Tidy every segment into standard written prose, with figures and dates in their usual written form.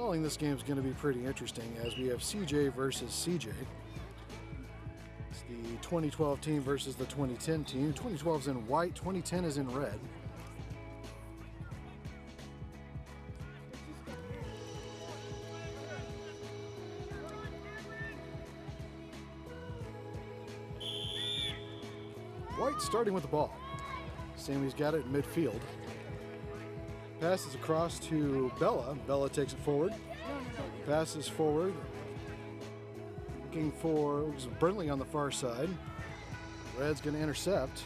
Calling this game is going to be pretty interesting as we have CJ versus CJ. It's the 2012 team versus the 2010 team. 2012 is in white, 2010 is in red. White starting with the ball. Sammy's got it in midfield. Passes across to Bella. Bella takes it forward. Passes forward. Looking for Brindley on the far side. Red's going to intercept.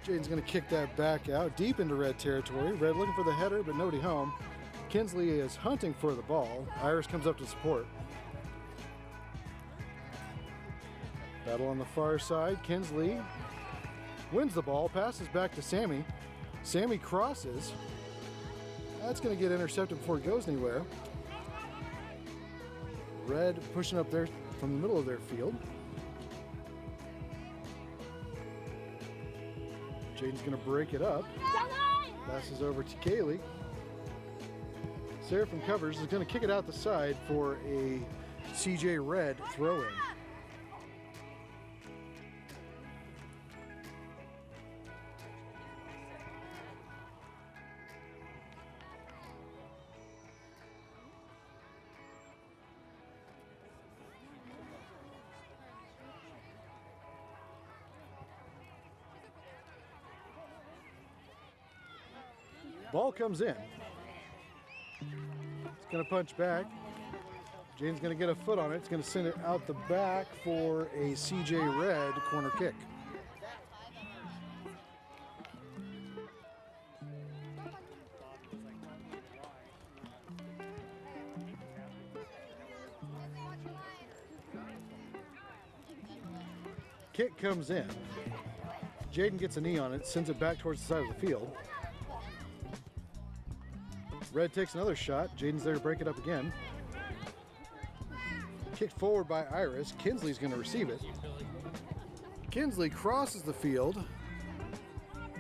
Jaden's going to kick that back out deep into red territory. Red looking for the header, but nobody home. Kinsley is hunting for the ball. Iris comes up to support. Battle on the far side. Kinsley wins the ball, passes back to Sammy. Sammy crosses. That's going to get intercepted before it goes anywhere. Red pushing up there from the middle of their field. Jaden's going to break it up. Passes over to Kaylee. Seraphim covers, is going to kick it out the side for a CJ Red throw-in. Ball comes in. It's going to punch back. Jane's going to get a foot on it. It's going to send it out the back for a CJ Red corner kick. Kick comes in. Jaden gets a knee on it, sends it back towards the side of the field. Red takes another shot. Jaden's there to break it up again. Kicked forward by Iris. Kinsley's going to receive it. Kinsley crosses the field.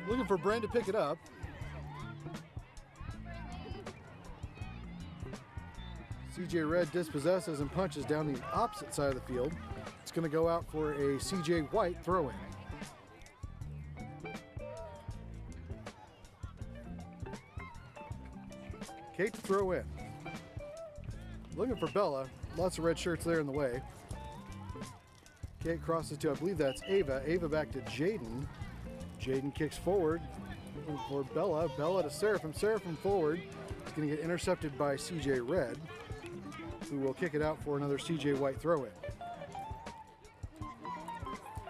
Looking for Bren to pick it up. CJ Red dispossesses and punches down the opposite side of the field. It's going to go out for a CJ White throw-in. Kate to throw in. Looking for Bella. Lots of red shirts there in the way. Kate crosses to, I believe that's Ava. Ava back to Jaden. Jaden kicks forward. Looking for Bella. Bella to Seraphim. Seraphim forward. It's going to get intercepted by CJ Red, who will kick it out for another CJ White throw-in.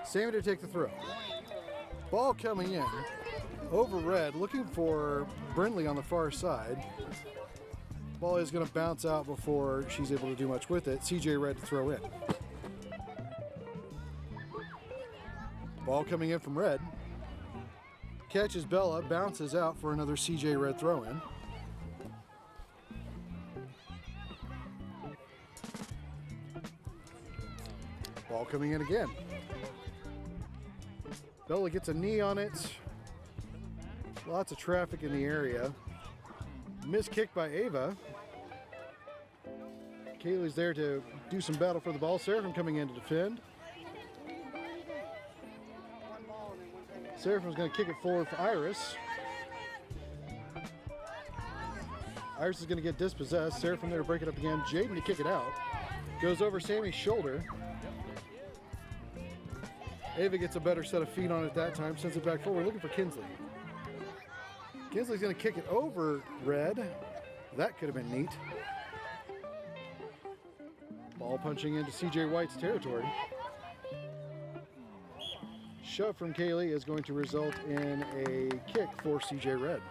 Sammy to take the throw. Ball coming in. Over Red. Looking for Brindley on the far side. Ball is going to bounce out before she's able to do much with it. CJ Red to throw in. Ball coming in from Red. Catches Bella, bounces out for another CJ Red throw in. Ball coming in again. Bella gets a knee on it. Lots of traffic in the area. Missed kick by Ava. Kaylee's there to do some battle for the ball. Seraphim coming in to defend. Seraphim's going to kick it forward for Iris. Iris is going to get dispossessed. Seraphim there to break it up again. Jaden to kick it out. Goes over Sammy's shoulder. Ava gets a better set of feet on it that time. Sends it back forward. Looking for Kinsley. Kinsley's going to kick it over Red. That could have been neat. Ball punching into CJ White's territory. Shove from Kaylee is going to result in a kick for CJ Red.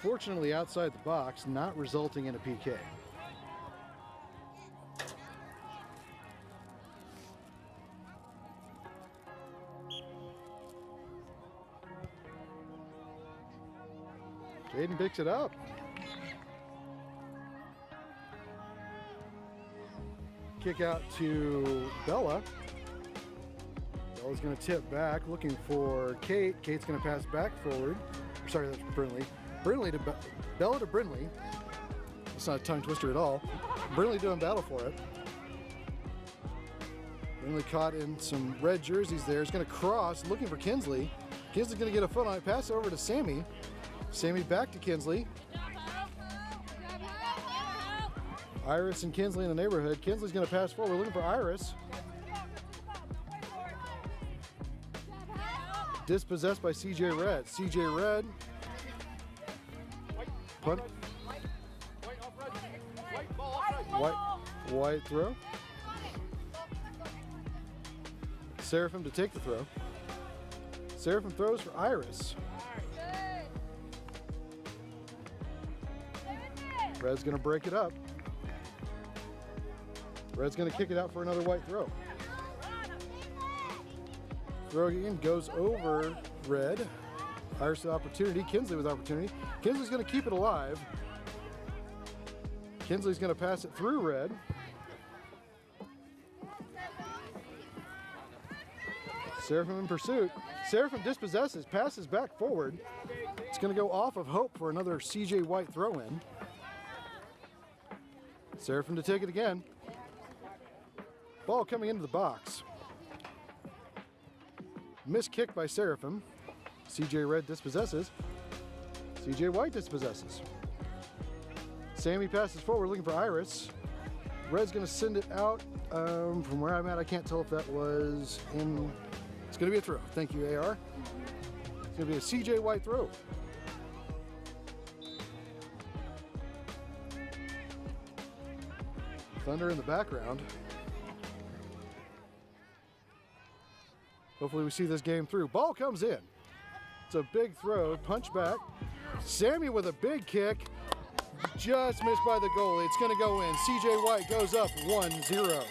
Fortunately outside the box, not resulting in a PK. Jaden picks it up. Kick out to Bella. Bella's going to tip back, looking for Kate. Kate's going to pass back forward. Sorry, that's Brinley. Bella to Brinley. It's not a tongue twister at all. Brinley doing battle for it. Brinley caught in some red jerseys there. He's going to cross, looking for Kinsley. Kinsley's going to get a foot on it. Pass over to Sammy. Sammy back to Kinsley. Iris and Kinsley in the neighborhood. Kinsley's going to pass forward, looking for Iris. Dispossessed by CJ Red. CJ Red. Punt. White throw. Seraphim to take the throw. Seraphim throws for Iris. Red's going to break it up. Red's going to kick it out for another white throw. Throw again goes over Red. Iris with opportunity. Kinsley with opportunity. Kinsley's going to keep it alive. Kinsley's going to pass it through Red. Seraphim in pursuit. Seraphim dispossesses, passes back forward. It's going to go off of Hope for another CJ White throw-in. Seraphim to take it again. Ball coming into the box. Missed kick by Seraphim. CJ Red dispossesses. CJ White dispossesses. Sammy passes forward looking for Iris. Red's going to send it out. From where I'm at, I can't tell if that was in... It's going to be a throw. Thank you, AR. It's going to be a CJ White throw. Thunder in the background. Hopefully we see this game through. Ball comes in. It's a big throw. Punch back. Sammy with a big kick. Just missed by the goalie. It's going to go in. CJ White goes up 1-0.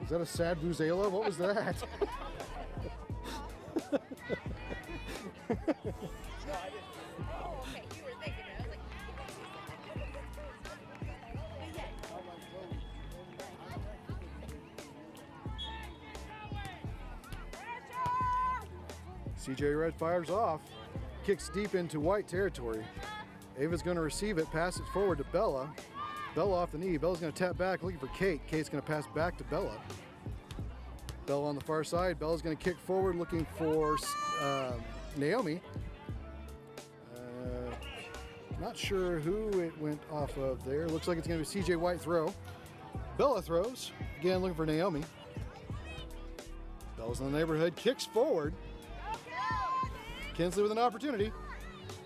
Is that a sad Vuvuzela? What was that? CJ Red fires off, kicks deep into White territory. Ava's going to receive it, pass it forward to Bella. Bella off the knee. Bella's going to tap back, looking for Kate. Kate's going to pass back to Bella. Bella on the far side. Bella's going to kick forward, looking for Naomi. Not sure who it went off of there. Looks like it's going to be CJ White throw. Bella throws. Again, looking for Naomi. Bella's in the neighborhood, kicks forward. Kinsley with an opportunity.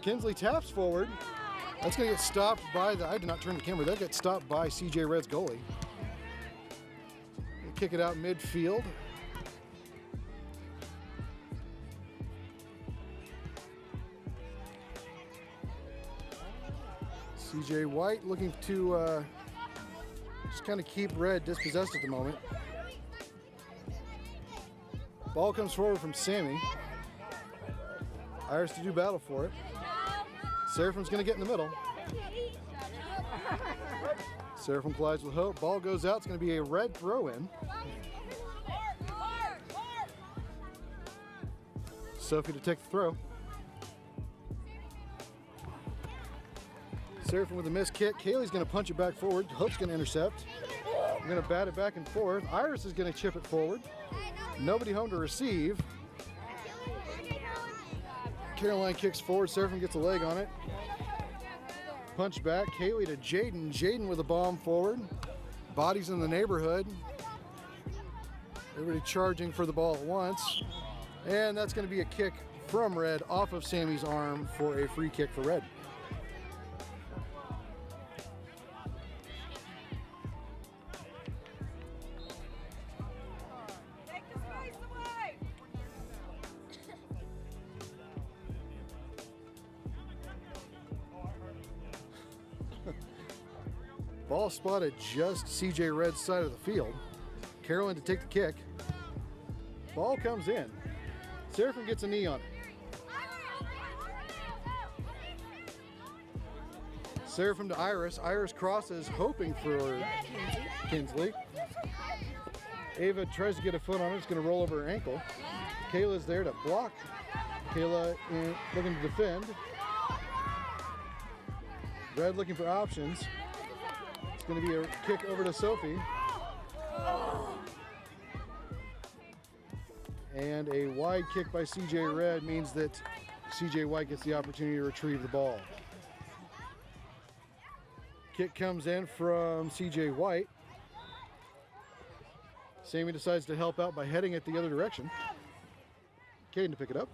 Kinsley taps forward. That's going to get stopped by I did not turn the camera. That gets stopped by CJ Red's goalie. We'll kick it out midfield. CJ White looking to just kind of keep Red dispossessed at the moment. Ball comes forward from Sammy. Iris to do battle for it. Seraphim's going to get in the middle. Seraphim collides with Hope. Ball goes out. It's going to be a Red throw-in. Sophie to take the throw. Seraphim with a missed kick. Kaylee's going to punch it back forward. Hope's going to intercept. We're going to bat it back and forth. Iris is going to chip it forward. Nobody home to receive. Caroline kicks forward. Seraphim gets a leg on it. Punch back. Kaylee to Jaden. Jaden with a bomb forward. Bodies in the neighborhood. Everybody charging for the ball at once. And that's going to be a kick from Red off of Sammy's arm for a free kick for Red. Ball spotted just CJ Red's side of the field. Carolyn to take the kick. Ball comes in. Seraphim gets a knee on it. Seraphim to Iris. Iris crosses, hoping for Kinsley. Ava tries to get a foot on it. It's going to roll over her ankle. Kayla's there to block. Kayla looking to defend. Red looking for options. It's going to be a kick over to Sophie. And a wide kick by CJ Red means that CJ White gets the opportunity to retrieve the ball. Kick comes in from CJ White. Sammy decides to help out by heading it the other direction. Caden to pick it up.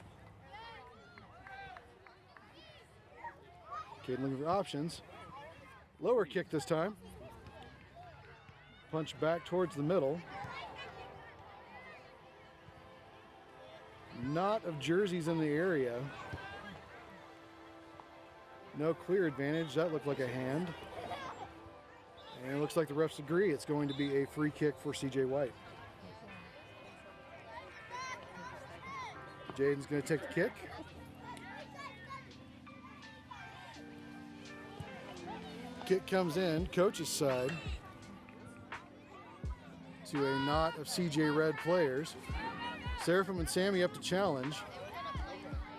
Caden looking for options. Lower kick this time. Punch back towards the middle. Not of jerseys in the area. No clear advantage. That looked like a hand. And it looks like the refs agree. It's going to be a free kick for CJ White. Jaden's going to take the kick. Kick comes in, coach's side, to a knot of CJ Red players. Seraphim and Sammy up to challenge.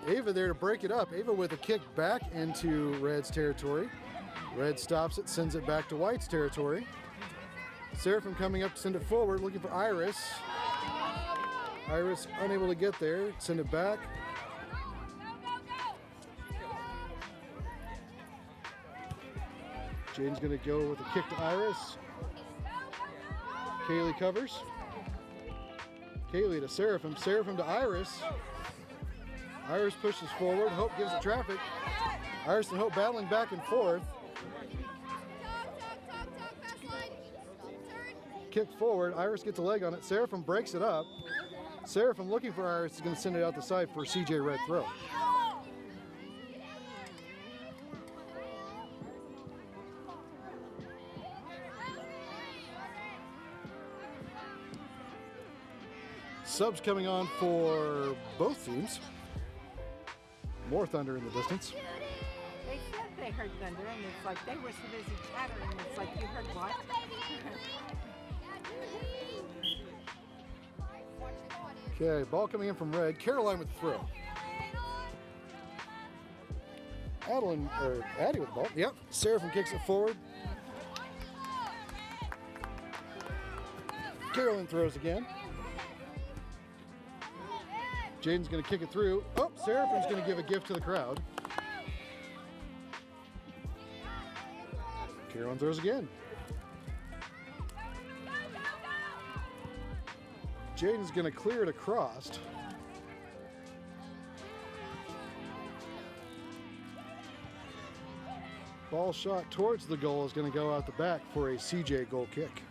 Ava there to break it up. Ava with a kick back into Red's territory. Red stops it, sends it back to White's territory. Seraphim coming up to send it forward, looking for Iris. Iris unable to get there, send it back. Jaden's gonna go with a kick to Iris. Kaylee covers. Kaylee to Seraphim. Seraphim to Iris. Iris pushes forward. Hope gives it traffic. Iris and Hope battling back and forth. Kick forward. Iris gets a leg on it. Seraphim breaks it up. Seraphim looking for Iris is going to send it out the side for a CJ Red throw. Subs coming on for both teams. More thunder in the distance. They said they heard thunder, and it's like they were so busy chattering. It's like, you heard what? Okay, ball coming in from Red. Caroline with the throw. Addie with the ball. Yep. Seraphim kicks it forward. Caroline throws again. Jaden's going to kick it through. Oh, Seraphim's going to give a gift to the crowd. Caroline throws again. Jaden's going to clear it across. Ball shot towards the goal is going to go out the back for a CJ goal kick.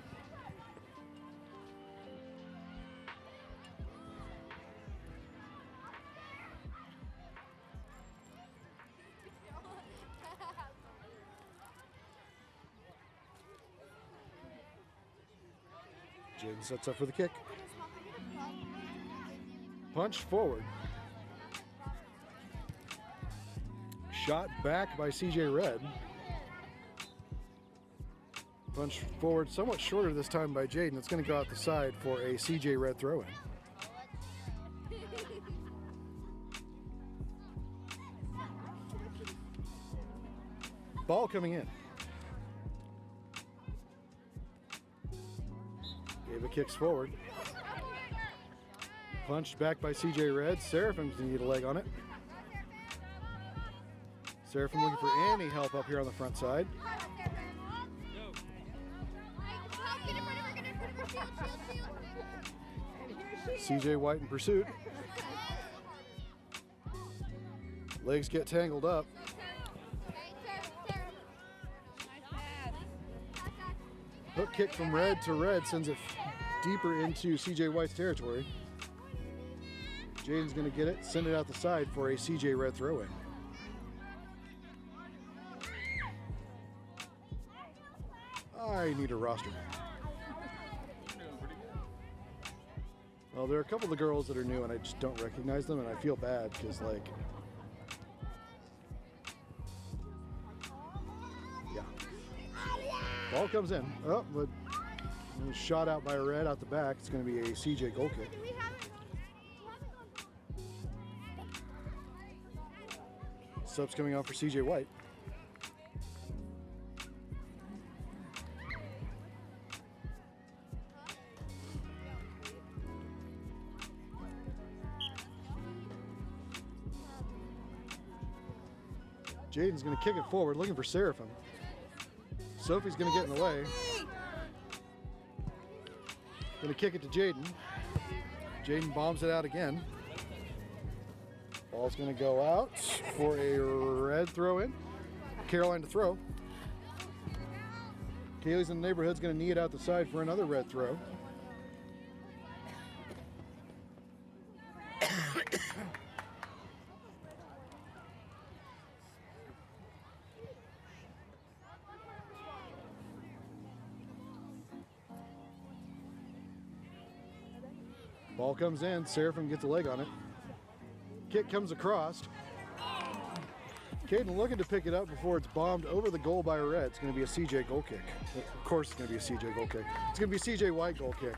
Jaden sets up for the kick. Punch forward. Shot back by CJ Red. Punch forward somewhat shorter this time by Jaden. It's going to go out the side for a CJ Red throw-in. Ball coming in. Ava kicks forward. Punched back by CJ Red. Seraphim's going to need a leg on it. Seraphim looking for any help up here on the front side. CJ White in pursuit. Legs get tangled up. Hook kick from Red to Red sends it deeper into CJ White's territory. Jaden's going to get it, send it out the side for a CJ Red throw-in. I need a roster. Well, there are a couple of the girls that are new and I just don't recognize them, and I feel bad because, like, Ball comes in. Oh, but it was shot out by Red out the back. It's going to be a CJ goal kick. Subs coming out for CJ White. Jaden's going to kick it forward, looking for Seraphim. Sophie's going to get in the way. Going to kick it to Jaden. Jaden bombs it out again. Ball's going to go out for a Red throw in. Caroline to throw. Kaylee's in the neighborhood's going to knee it out the side for another Red throw. Ball comes in, Seraphim gets a leg on it. Kick comes across. Caden looking to pick it up before it's bombed over the goal by Red. It's going to be a CJ goal kick. Of course it's going to be a CJ goal kick. It's going to be a CJ White goal kick.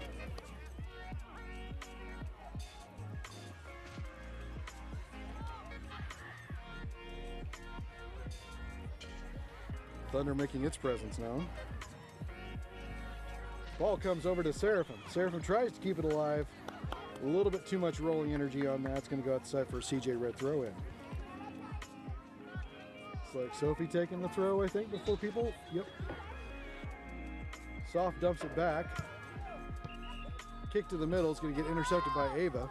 Thunder making its presence now. Ball comes over to Seraphim. Seraphim tries to keep it alive. A little bit too much rolling energy on that. It's going to go outside for a CJ Red throw in. It's like Sophie taking the throw, I think, before people. Yep. Soft dumps it back. Kick to the middle. It's going to get intercepted by Ava.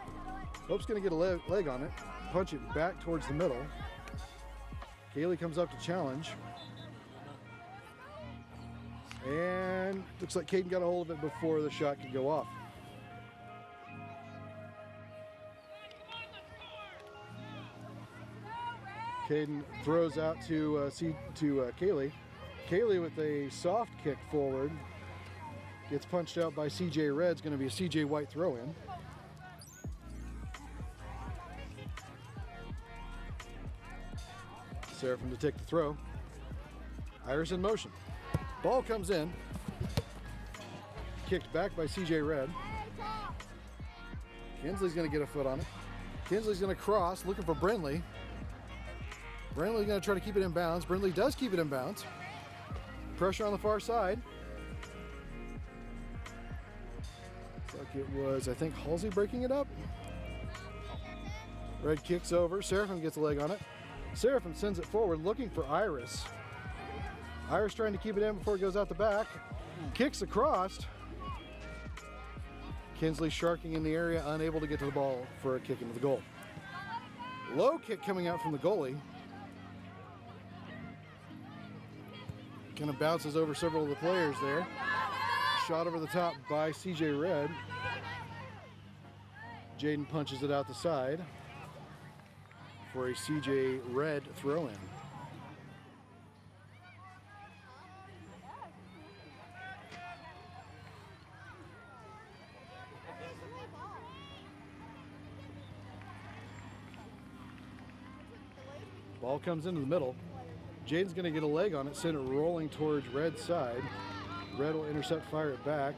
Hope's going to get a leg on it. Punch it back towards the middle. Kaylee comes up to challenge. And looks like Caden got a hold of it before the shot could go off. Caden throws out to Kaylee. Kaylee with a soft kick forward. Gets punched out by CJ Red. It's going to be a CJ White throw in. Seraphim to take the throw. Iris in motion. Ball comes in. Kicked back by CJ Red. Kinsley's going to get a foot on it. Kinsley's going to cross, looking for Brindley. Brindley's going to try to keep it in bounds. Brindley does keep it in bounds. Pressure on the far side. Looks like it was, I think, Halsey breaking it up. Red kicks over. Seraphim gets a leg on it. Seraphim sends it forward, looking for Iris. Iris trying to keep it in before it goes out the back. Kicks across. Kinsley sharking in the area, unable to get to the ball for a kick into the goal. Low kick coming out from the goalie. Kind of bounces over several of the players there. Shot over the top by CJ Red. Jaden punches it out the side for a CJ Red throw-in. Ball comes into the middle. Jaden's going to get a leg on it, send it rolling towards Red's side. Red will intercept, fire it back.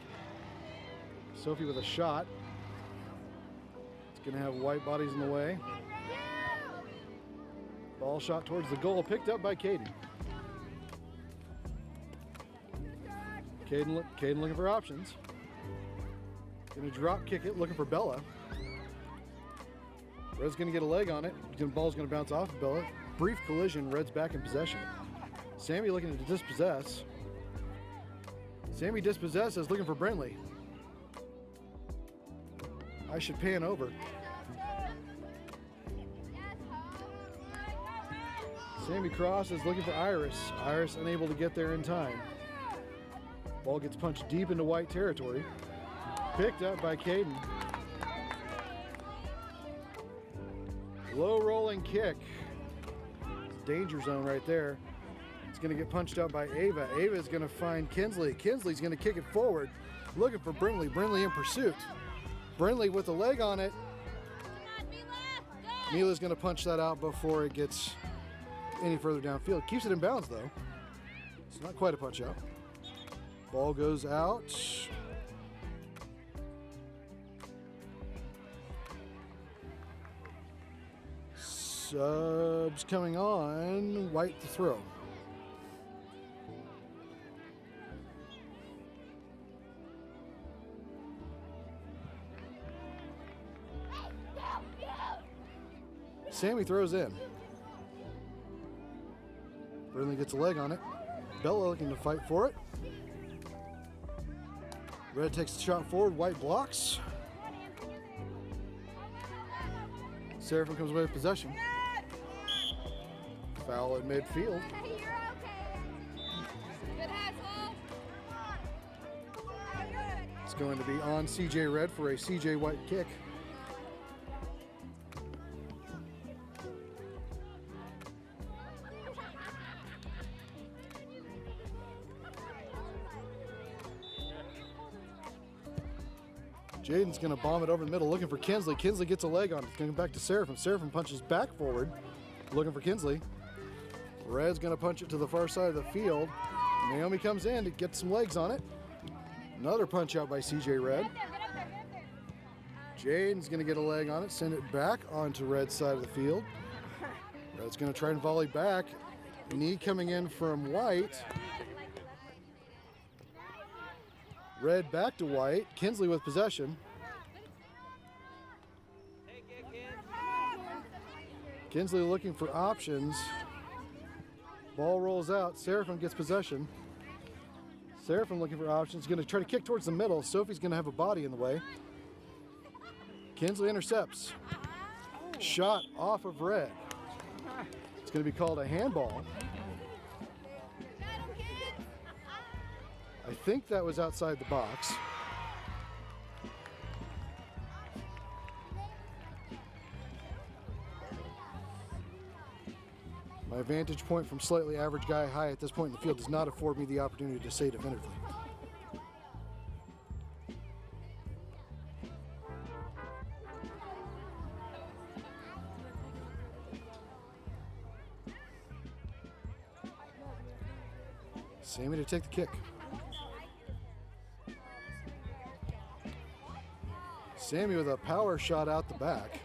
Sophie with a shot. It's going to have White bodies in the way. Ball shot towards the goal, picked up by Caden. Caden looking for options. Going to drop kick it, looking for Bella. Red's going to get a leg on it. The ball's going to bounce off of Bella. Brief collision, Red's back in possession. Sammy looking to dispossess. Sammy dispossesses, looking for Brindley. I should pan over. Sammy crosses, looking for Iris. Iris unable to get there in time. Ball gets punched deep into White territory. Picked up by Caden. Low rolling kick. Danger zone right there. It's going to get punched out by Ava. Ava is going to find Kinsley. Kinsley's going to kick it forward, looking for Brindley. Brindley in pursuit. Brindley with a leg on it. Mila's going to punch that out before it gets any further downfield. Keeps it in bounds though. It's not quite a punch out. Ball goes out. Subs coming on. White to throw. Sammy throws in. Burnley gets a leg on it. Bella looking to fight for it. Red takes the shot forward. White blocks. Seraphim comes away with possession. Foul at midfield. It's going to be on CJ Red for a CJ White kick. Jaden's going to bomb it over the middle, looking for Kinsley. Kinsley gets a leg on it. It's going back to Seraphim. Seraphim punches back forward, looking for Kinsley. Red's going to punch it to the far side of the field. Naomi comes in to get some legs on it. Another punch out by CJ Red. Jaden's going to get a leg on it, send it back onto Red's side of the field. Red's going to try and volley back. Knee coming in from White. Red back to White. Kinsley with possession. Kinsley looking for options. Ball rolls out. Seraphim gets possession. Seraphim looking for options. Going to try to kick towards the middle. Sophie's going to have a body in the way. Kinsley intercepts. Shot off of Red. It's going to be called a handball. I think that was outside the box. My vantage point from slightly average guy high at this point in the field does not afford me the opportunity to say definitively. Sammy to take the kick. Sammy with a power shot out the back.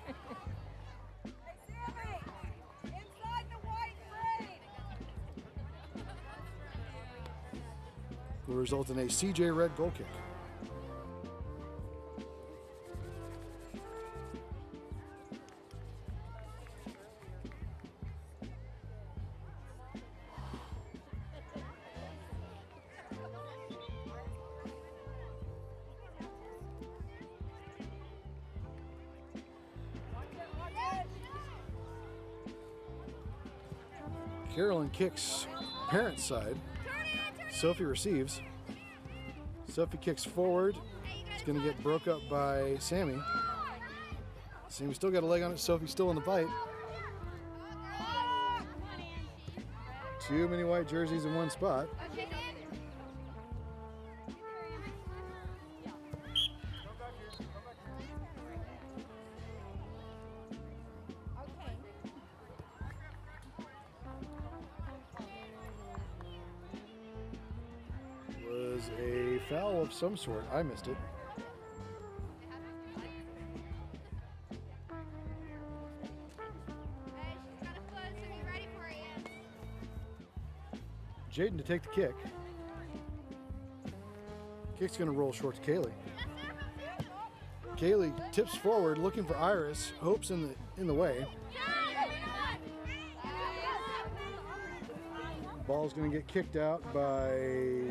Will result in a CJ Red goal kick. Carolyn kicks parent side. Sophie receives. Sophie kicks forward. It's going to get broke up by Sammy. Sammy still got a leg on it. Sophie still in the fight. Too many white jerseys in one spot. Was a foul of some sort. I missed it. Jaden to take the kick. Kick's gonna roll short to Kaylee. Kaylee tips forward, looking for Iris. Hope's in the way. Ball's gonna get kicked out by.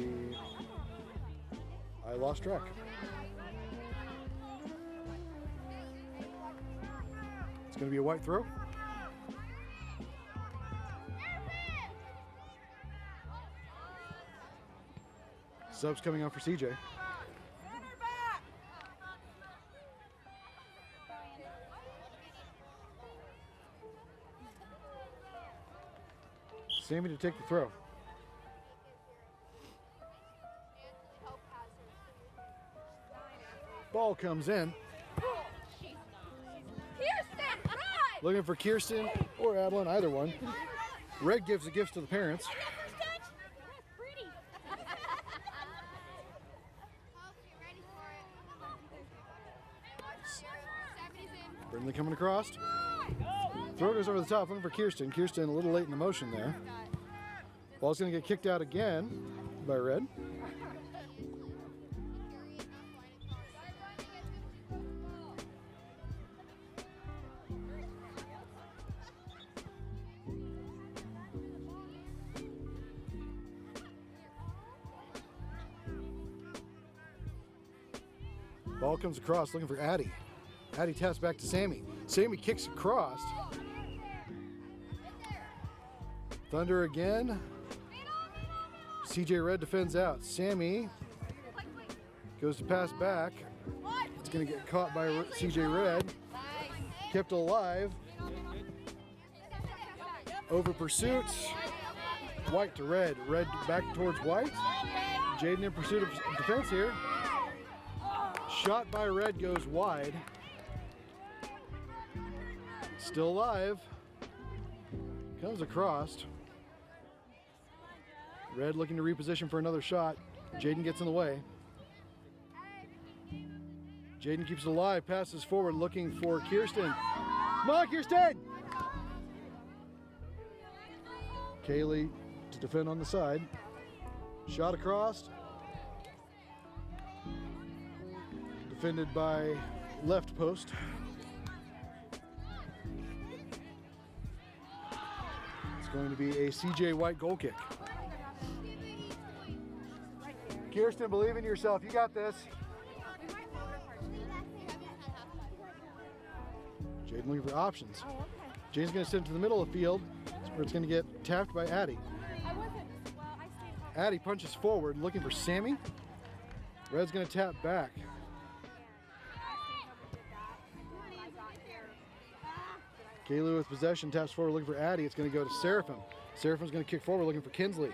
I lost track. It's gonna be a white throw. Subs coming on for CJ. Sammy to take the throw. Ball comes in. Looking for Kirsten or Adeline, either one. Red gives the gifts to the parents. Brindley coming across. Throw goes over the top, looking for Kirsten. Kirsten a little late in the motion there. Ball's going to get kicked out again by Red. Ball comes across, looking for Addie. Addie taps back to Sammy. Sammy kicks across. Thunder again. CJ Red defends out. Sammy goes to pass back. It's going to get caught by CJ Red. Kept alive. Over pursuit. White to Red. Red back towards White. Jaden in pursuit of defense here. Shot by Red goes wide. Still alive. Comes across. Red looking to reposition for another shot. Jaden gets in the way. Jaden keeps it alive, passes forward looking for Kirsten. Come on, Kirsten! Kaylee to defend on the side. Shot across. Defended by left post. It's going to be a CJ White goal kick. Kirsten, believe in yourself. You got this. Jaden looking for options. Jaden's going to send it to the middle of the field where it's going to get tapped by Addie. Addie punches forward looking for Sammy. Red's going to tap back. Kaylee with possession, taps forward looking for Addie. It's going to go to Seraphim. Seraphim's going to kick forward looking for Kinsley.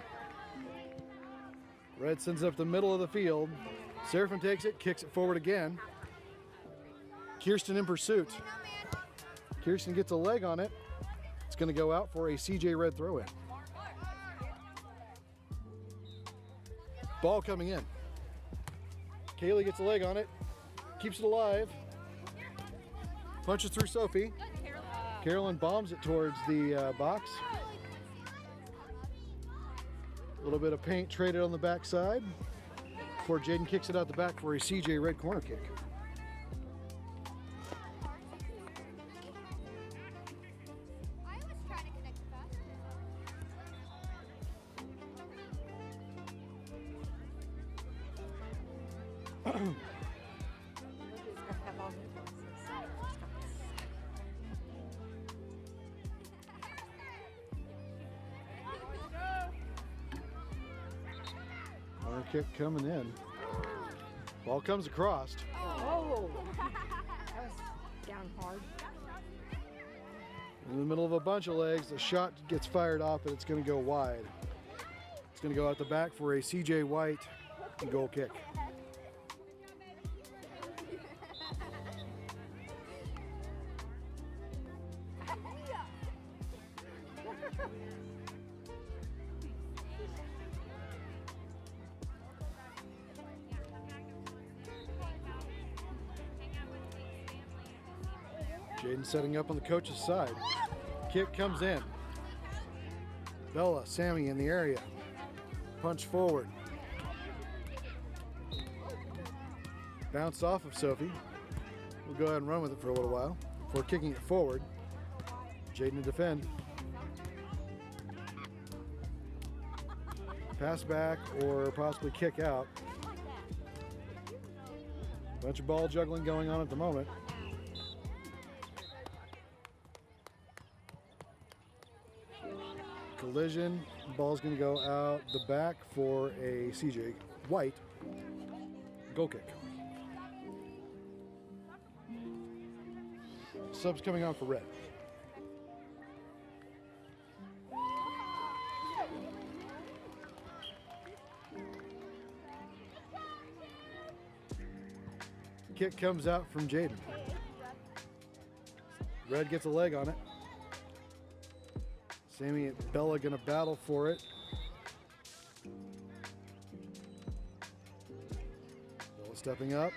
Red sends it up the middle of the field. Seraphim takes it, kicks it forward again. Kirsten in pursuit. Kirsten gets a leg on it. It's going to go out for a CJ Red throw-in. Ball coming in. Kaylee gets a leg on it, keeps it alive. Punches through Sophie. Carolyn bombs it towards the box. A little bit of paint traded on the backside before Jaden kicks it out the back for a CJ Red corner kick. Corner kick coming in. Ball comes across. Oh, that was down hard. In the middle of a bunch of legs, the shot gets fired off, and it's going to go wide. It's going to go out the back for a CJ White goal kick. Jaden setting up on the coach's side. Kick comes in. Bella, Sammy in the area. Punch forward. Bounced off of Sophie. We'll go ahead and run with it for a little while before kicking it forward. Jaden to defend. Pass back or possibly kick out. Bunch of ball juggling going on at the moment. Collision. Ball's going to go out the back for a CJ White goal kick. Subs coming on for Red. Kick comes out from Jaden. Red gets a leg on it. Sammy and Bella gonna battle for it. Bella stepping up.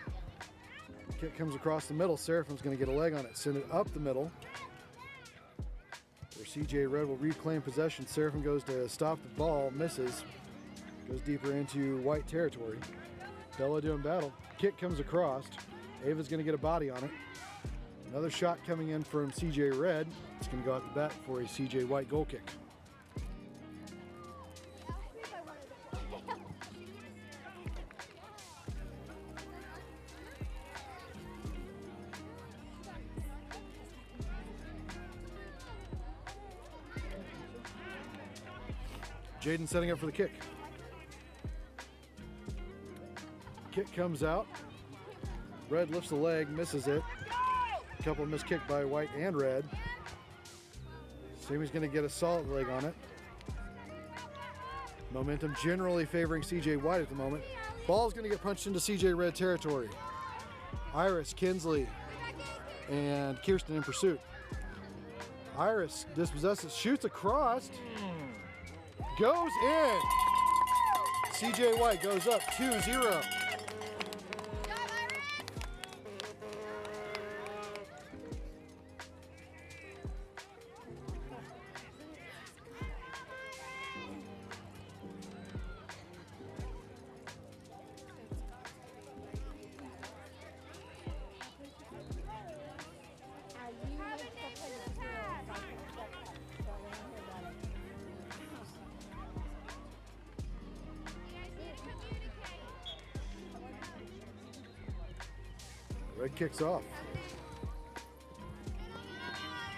Kick comes across the middle. Seraphim's going to get a leg on it. Send it up the middle. Where CJ Red will reclaim possession. Seraphim goes to stop the ball. Misses. Goes deeper into white territory. Bella doing battle. Kick comes across. Ava's going to get a body on it. Another shot coming in from CJ Red. It's going to go out the bat for a CJ White goal kick. Jaden setting up for the kick. Kick comes out. Red lifts the leg, misses it. A couple missed kick by White and Red. Sammy's going to get a solid leg on it. Momentum generally favoring CJ White at the moment. Ball's going to get punched into CJ Red territory. Iris, Kinsley, and Kirsten in pursuit. Iris dispossesses, shoots across. Goes in. CJ White goes up 2-0. Red kicks off.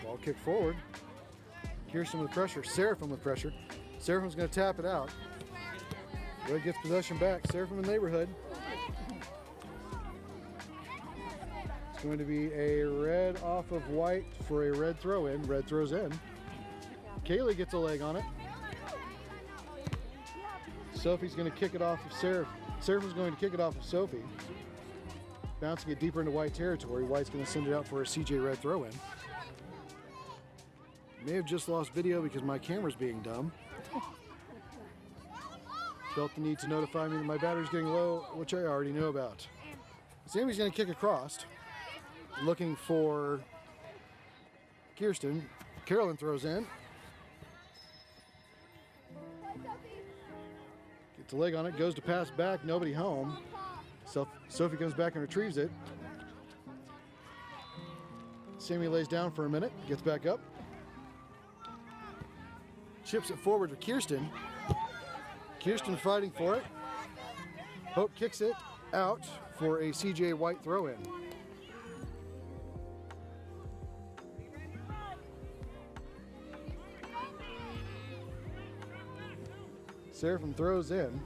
Ball kick forward. Kirsten with pressure. Seraphim with pressure. Seraphim's going to tap it out. Red gets possession back. Seraphim in the neighborhood. It's going to be a red off of White for a red throw in. Red throws in. Kaylee gets a leg on it. Sophie's going to kick it off of Seraphim. Seraphim's going to kick it off of Sophie. Bouncing it deeper into White territory. White's going to send it out for a CJ Red throw in. May have just lost video because my camera's being dumb. Felt the need to notify me that my battery's getting low, which I already knew about. Sammy's going to kick across. Looking for Kirsten. Carolyn throws in. Gets a leg on it. Goes to pass back. Nobody home. Sophie comes back and retrieves it. Sammy lays down for a minute, gets back up. Chips it forward to Kirsten. Kirsten fighting for it. Hope kicks it out for a CJ White throw-in. Seraphim throws in.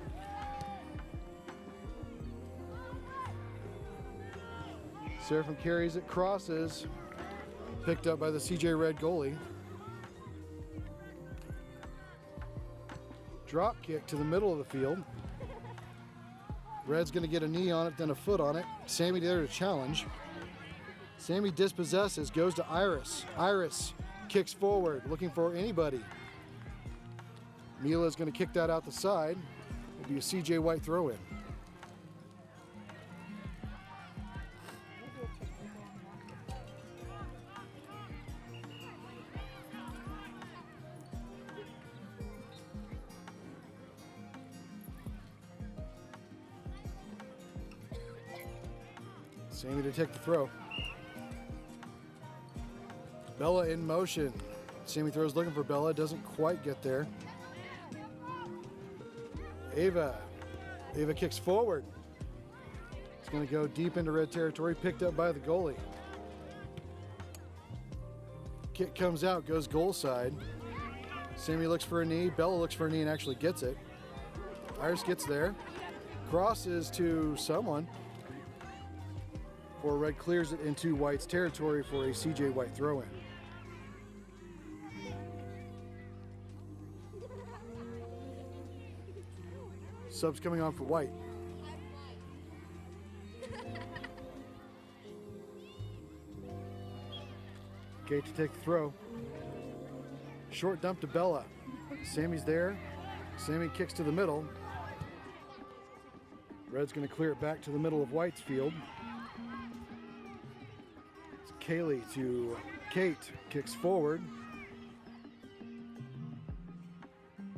Seraphim carries it, crosses, picked up by the CJ Red goalie. Drop kick to the middle of the field. Red's gonna get a knee on it, then a foot on it. Sammy there to challenge. Sammy dispossesses, goes to Iris. Iris kicks forward, looking for anybody. Mila's gonna kick that out the side. It'll be a CJ White throw-in. Sammy to take the throw. Bella in motion. Sammy throws looking for Bella, doesn't quite get there. Ava kicks forward. It's going to go deep into red territory, picked up by the goalie. Kick comes out, goes goal side. Sammy looks for a knee. Bella looks for a knee and actually gets it. Iris gets there. Crosses to someone. Or Red clears it into White's territory for a CJ White throw-in. Subs coming on for White. Gate to take the throw. Short dump to Bella. Sammy's there. Sammy kicks to the middle. Red's going to clear it back to the middle of White's field. Kaylee to Kate, kicks forward.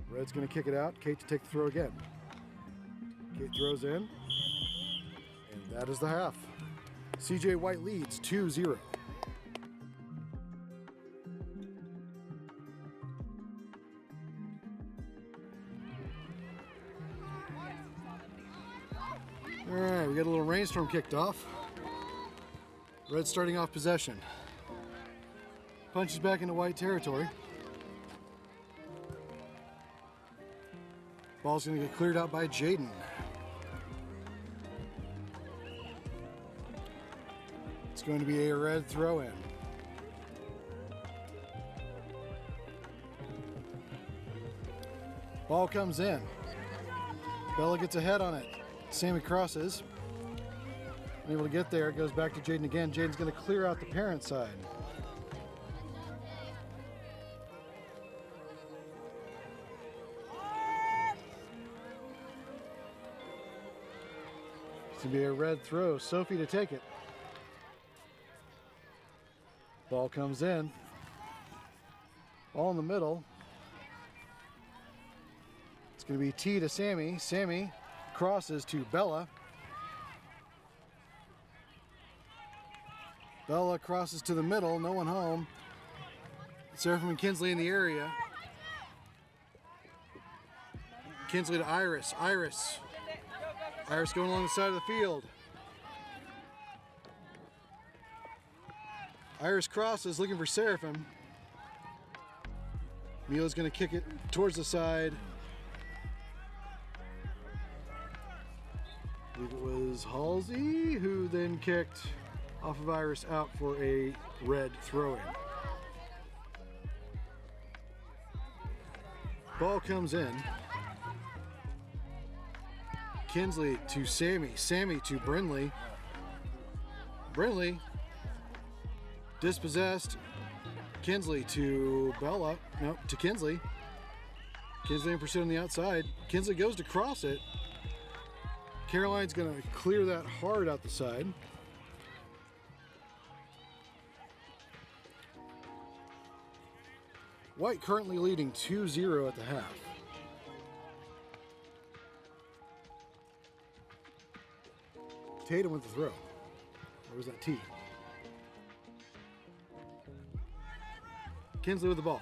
Red's going to kick it out. Kate to take the throw again. Kate throws in, and that is the half. CJ White leads 2-0. All right, we got a little rainstorm kicked off. Red starting off possession. Punches back into White territory. Ball's going to get cleared out by Jaden. It's going to be a Red throw-in. Ball comes in. Bella gets ahead on it. Sammy crosses. Unable to get there. It goes back to Jaden again. Jaden's going to clear out the parent side. It's going to be a Red throw. Sophie to take it. Ball comes in. Ball in the middle. It's going to be T to Sammy. Sammy crosses to Bella. Bella crosses to the middle. No one home. Seraphim and Kinsley in the area. Kinsley to Iris. Iris going along the side of the field. Iris crosses, looking for Seraphim. Mila's going to kick it towards the side. I believe it was Halsey who then kicked off of Iris out for a Red throw-in. Ball comes in. Kinsley to Sammy. Sammy to Brinley. Brinley dispossessed. Kinsley to Bella. No, to Kinsley. Kinsley in pursuit on the outside. Kinsley goes to cross it. Caroline's going to clear that hard out the side. White currently leading 2-0 at the half. Tatum with the throw. Where was that T? Kinsley with the ball.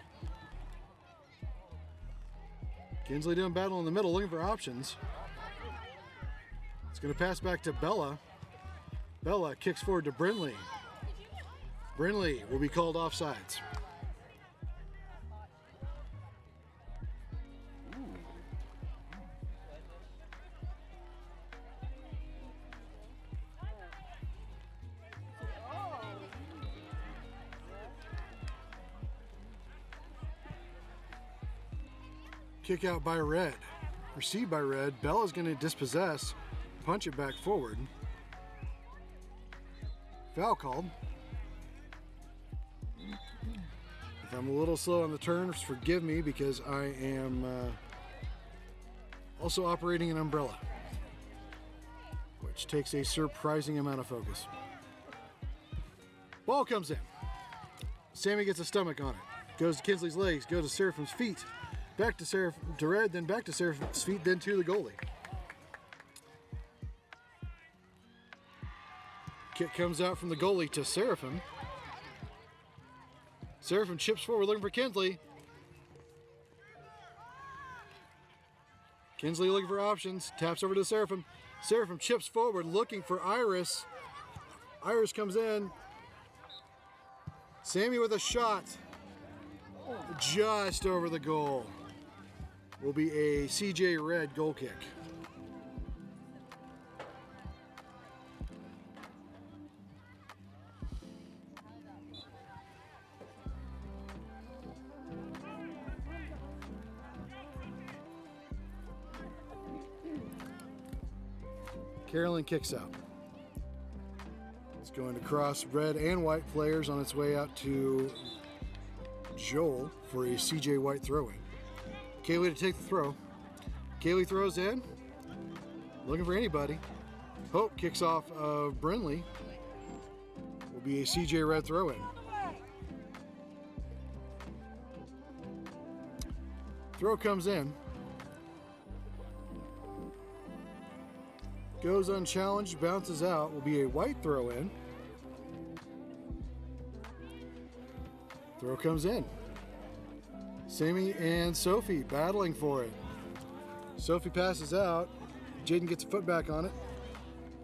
Kinsley doing battle in the middle, looking for options. It's going to pass back to Bella. Bella kicks forward to Brinley. Brinley will be called offsides. Kick out by Red. Received by Red. Bella's going to dispossess. Punch it back forward. Foul called. If I'm a little slow on the turns, forgive me because I am also operating an umbrella, which takes a surprising amount of focus. Ball comes in. Sammy gets a stomach on it. Goes to Kinsley's legs, goes to Seraphim's feet. Back to Red, then back to Seraphim's feet, then to the goalie. Kick comes out from the goalie to Seraphim. Seraphim chips forward looking for Kinsley. Kinsley looking for options. Taps over to Seraphim. Seraphim chips forward looking for Iris. Iris comes in. Sammy with a shot. Just over the goal. Will be a CJ Red goal kick. Carolyn kicks out. It's going to cross Red and White players on its way out to Joel for a CJ White throw-in. Kaylee to take the throw. Kaylee throws in. Looking for anybody. Hope kicks off of Brinley. Will Be a CJ Red throw-in. Throw comes in. Goes unchallenged, bounces out. Will be a white throw-in. Throw comes in. Sammy and Sophie battling for it. Sophie passes out. Jaden gets a foot back on it.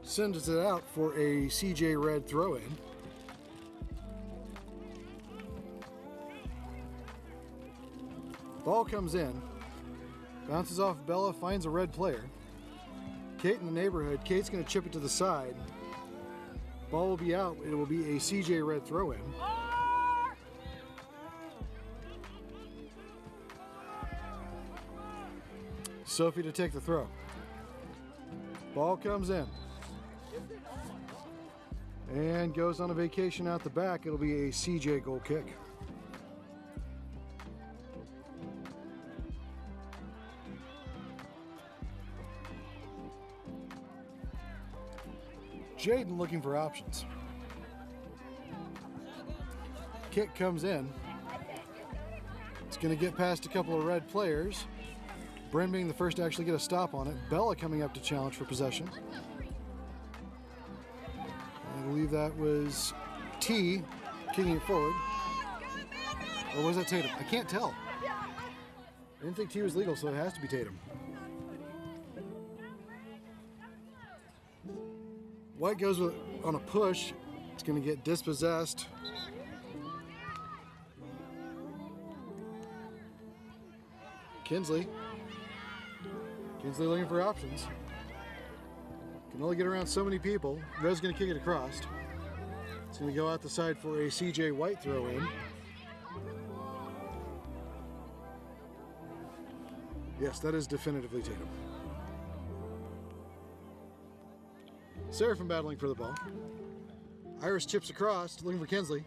Sends it out for a CJ Red throw-in. Ball comes in. Bounces off Bella, finds a red player. Kate in the neighborhood. Kate's going to chip it to the side. Ball will be out. It will be a CJ Red throw-in. Sophie to take the throw. Ball comes in. And goes on a vacation out the back. It'll be a CJ goal kick. Jaden looking for options. Kick comes in. It's going to get past a couple of red players. Bryn being the first to actually get a stop on it. Bella coming up to challenge for possession. I believe that was T kicking it forward. Or was that Tatum? I can't tell. I didn't think T was legal, so it has to be Tatum. White goes on a push. It's going to get dispossessed. Kinsley looking for options. Can only get around so many people. Red's going to kick it across. It's going to go out the side for a CJ White throw in. Yes, that is definitively Tatum. Seraphim battling for the ball. Iris chips across, looking for Kinsley.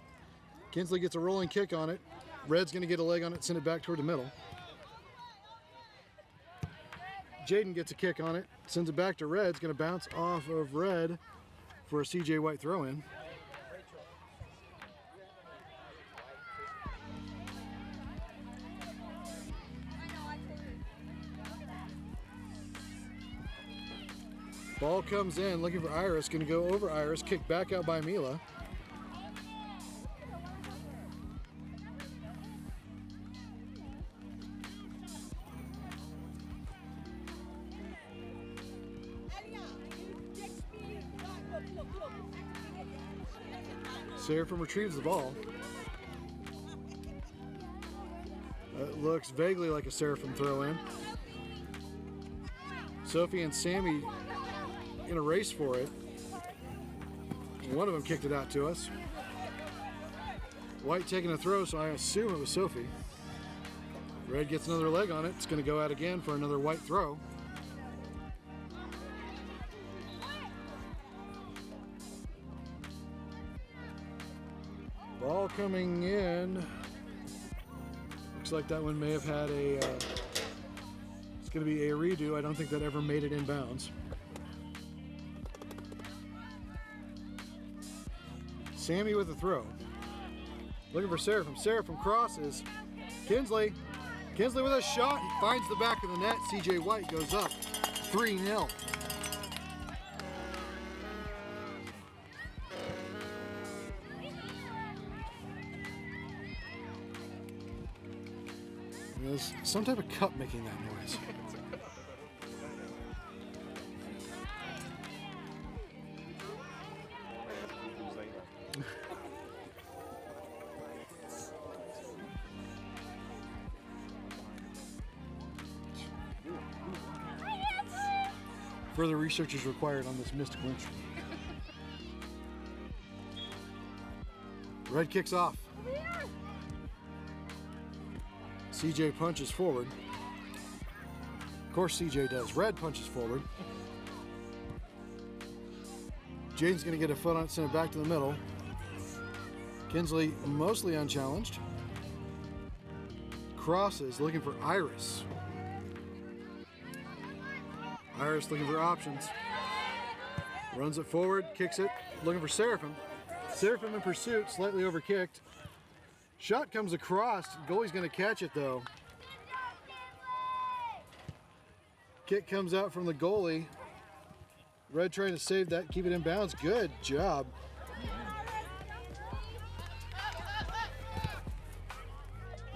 Kinsley gets a rolling kick on it. Red's going to get a leg on it, send it back toward the middle. Jaden gets a kick on it, sends it back to Red. It's going to bounce off of Red for a CJ White throw-in. Ball comes in, looking for Iris, going to go over Iris, kick back out by Mila. Seraphim retrieves the ball. That looks vaguely like a Seraphim throw-in. Sophie and Sammy in a race for it. One of them kicked it out to us. White taking a throw, so I assume it was Sophie. Red gets another leg on it. It's going to go out again for another White throw. Ball coming in. Looks like that one may have had a, it's going to be a redo. I don't think that ever made it in bounds. Sammy with the throw. Looking for Seraphim. Seraphim crosses. Kinsley with a shot. He finds the back of the net. CJ White goes up 3-0. There's some type of cup making that noise. Further research is required on this mystical instrument. Red kicks off. CJ punches forward. Of course CJ does. Red punches forward. Jaden's going to get a foot on it, send it back to the middle. Kinsley mostly unchallenged. Crosses, looking for Iris. Iris looking for options. Runs it forward, kicks it, looking for Seraphim. Seraphim in pursuit, slightly overkicked. Shot comes across, goalie's gonna catch it though. Kick comes out from the goalie. Red trying to save that, keep it in bounds. Good job.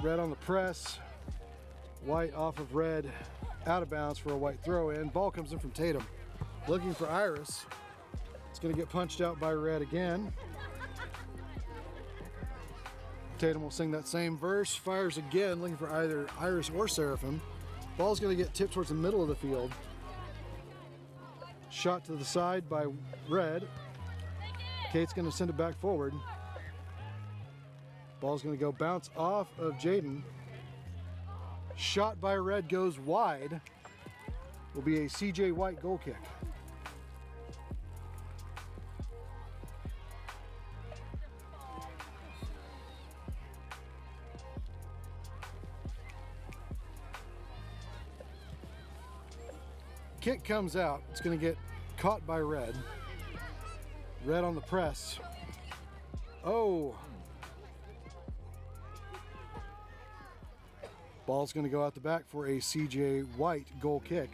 Red on the press. White off of Red, out of bounds for a White throw in. Ball comes in from Tatum. Looking for Iris. It's gonna get punched out by Red again. Tatum will sing that same verse, fires again, looking for either Iris or Seraphim. Ball's gonna get tipped towards the middle of the field. Shot to the side by Red. Kate's gonna send it back forward. Ball's gonna go bounce off of Jaden. Shot by Red goes wide. Will be a CJ White goal kick. Kick comes out. It's going to get caught by Red. Red on the press. Oh. Ball's going to go out the back for a CJ White goal kick.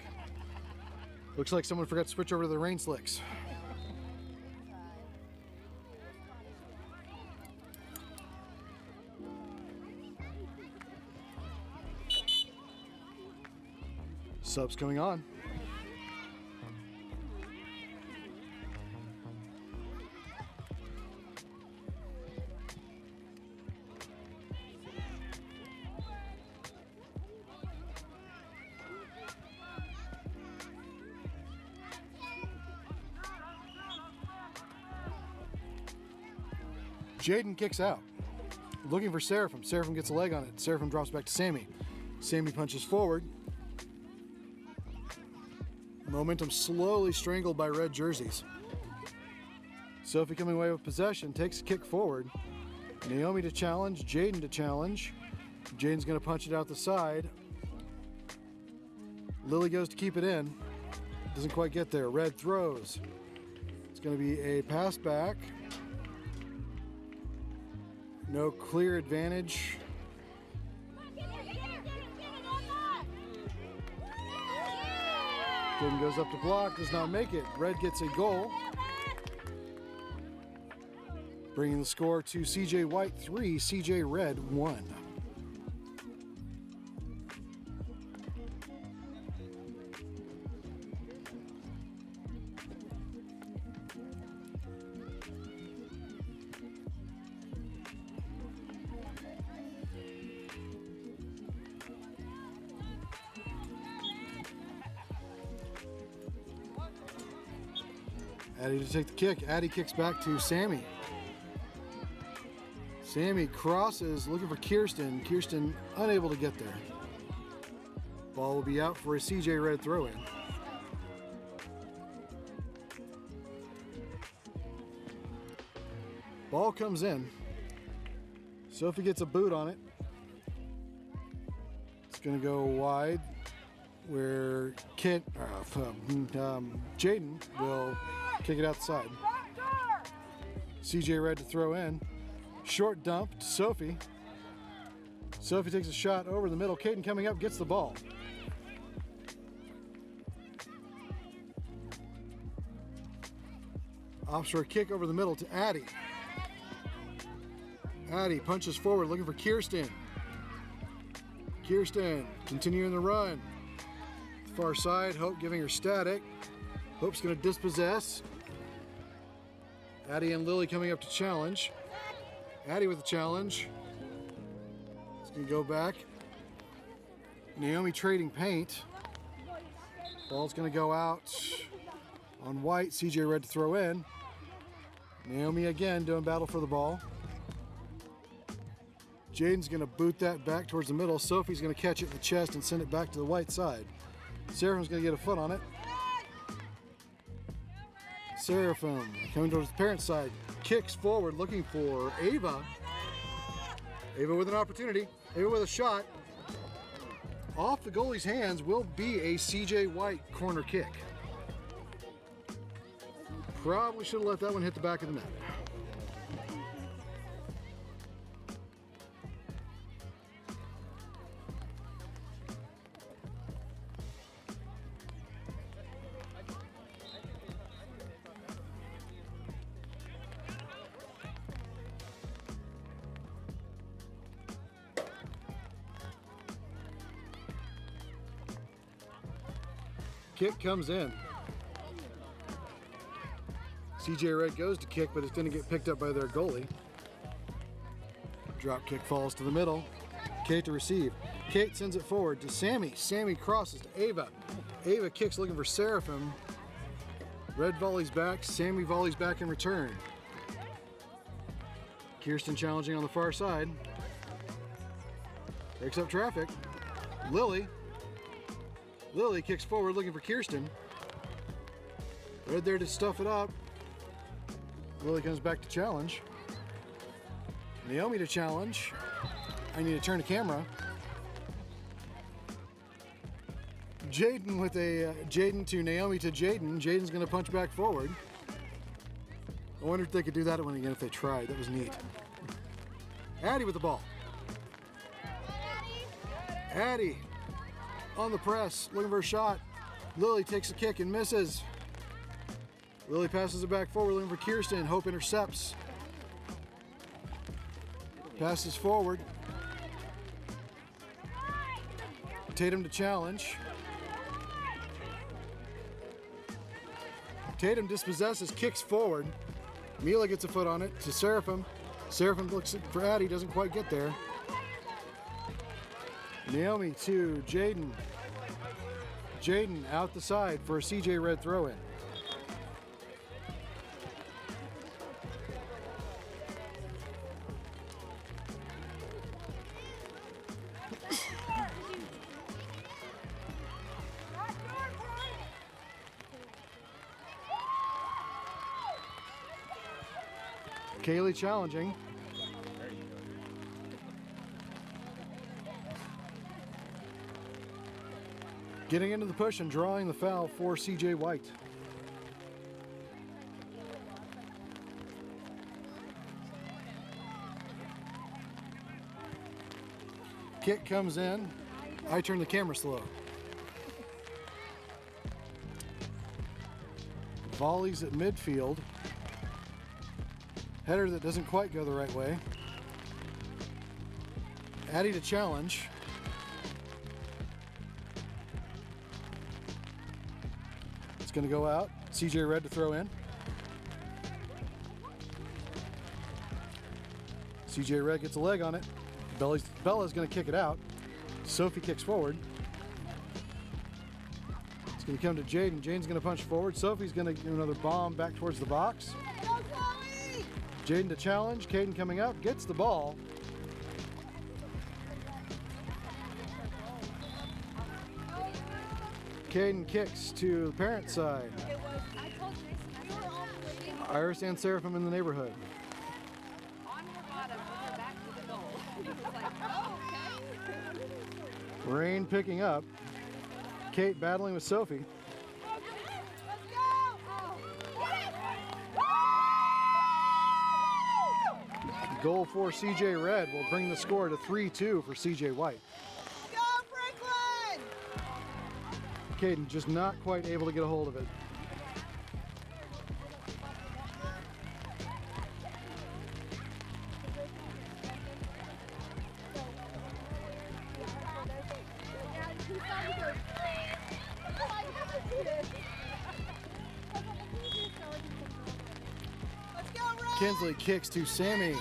Looks like someone forgot to switch over to the rain slicks. Subs coming on. Jaden kicks out. Looking for Seraphim. Seraphim gets a leg on it. Seraphim drops back to Sammy. Sammy punches forward. Momentum slowly strangled by Red jerseys. Sophie coming away with possession, takes a kick forward. Naomi to challenge, Jaden to challenge. Jaden's gonna punch it out the side. Lily goes to keep it in. Doesn't quite get there. Red throws. It's gonna be a pass back. No clear advantage. Jaden goes up to block, does not make it. Red gets a goal. Bringing the score to CJ White 3, CJ Red 1. Addie to take the kick. Addie kicks back to Sammy. Sammy crosses, looking for Kirsten. Kirsten unable to get there. Ball will be out for a CJ Red throw-in. Ball comes in. Sophie gets a boot on it. It's going to go wide where Jaden will kick it outside. CJ Red to throw in. Short dump to Sophie. Sophie takes a shot over the middle. Caden coming up, gets the ball. Opts for a kick over the middle to Addie. Addie punches forward, looking for Kirsten. Kirsten continuing the run. Far side, Hope giving her static. Hope's going to dispossess. Addie and Lily coming up to challenge. Addie with a challenge. It's going to go back. Naomi trading paint. Ball's going to go out on White. CJ Red to throw in. Naomi again doing battle for the ball. Jaden's going to boot that back towards the middle. Sophie's going to catch it in the chest and send it back to the White side. Seraphim's going to get a foot on it. Seraphim coming towards the parent side. Kicks forward looking for Ava. Ava with an opportunity. Ava with a shot. Off the goalie's hands will be a CJ White corner kick. Probably should have let that one hit the back of the net. Kick comes in. CJ Red goes to kick, but it's going to get picked up by their goalie. Drop kick falls to the middle. Kate to receive. Kate sends it forward to Sammy. Sammy crosses to Ava. Ava kicks looking for Seraphim. Red volleys back. Sammy volleys back in return. Kirsten challenging on the far side. Breaks up traffic. Lily. Lily kicks forward looking for Kirsten. Red there to stuff it up. Lily comes back to challenge. Naomi to challenge. I need to turn the camera. Jaden with a Jaden to Naomi to Jaden. Jaden's going to punch back forward. I wonder if they could do that one again if they tried. That was neat. Addie with the ball. Addie on the press, looking for a shot. Lily takes a kick and misses. Lily passes it back forward, looking for Kirsten. Hope intercepts. Passes forward. Tatum to challenge. Tatum dispossesses, kicks forward. Mila gets a foot on it to Seraphim. Seraphim looks for Addie, doesn't quite get there. Naomi to Jaden. Jaden out the side for a CJ Red throw-in. Kaylee challenging. Getting into the push and drawing the foul for CJ White. Kick comes in. I turn the camera slow. Volleys at midfield. Header that doesn't quite go the right way. Addie to challenge. It's going to go out. CJ Red to throw in. CJ Red gets a leg on it. Bella's going to kick it out. Sophie kicks forward. It's going to come to Jaden. Jaden's going to punch forward. Sophie's going to do another bomb back towards the box. Jaden to challenge. Caden coming up, gets the ball. Caden kicks to the parent side. Iris and Seraphim in the neighborhood. Rain picking up. Kate battling with Sophie. Goal for CJ Red will bring the score to 3-2 for CJ White. Go, Franklin! Caden just not quite able to get a hold of it. Kinsley kicks to Sammy.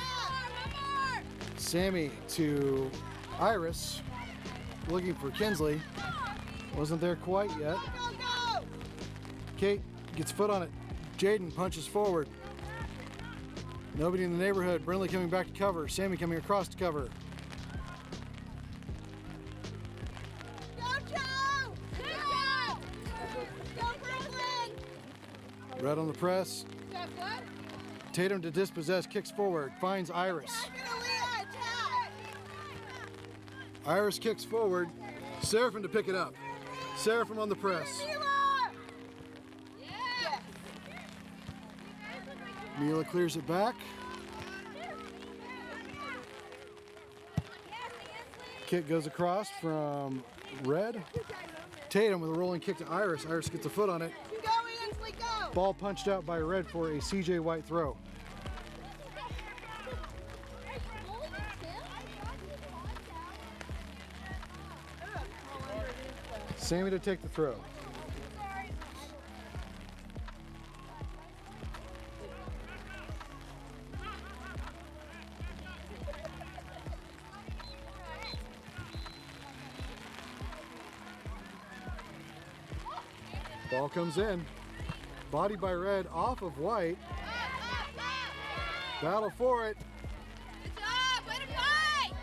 Sammy to Iris. Looking for Kinsley. Wasn't there quite yet. Kate gets foot on it. Jaden punches forward. Nobody in the neighborhood. Brindley coming back to cover. Sammy coming across to cover. Red on the press. Tatum to dispossess, kicks forward, finds Iris. Iris kicks forward. Seraphim to pick it up. Seraphim on the press. Mila clears it back. Kick goes across from Red. Tatum with a rolling kick to Iris. Iris gets a foot on it. Ball punched out by Red for a CJ White throw. Sammy to take the throw. Ball comes in. Body by red off of white. Battle for it. Good job! Way to play!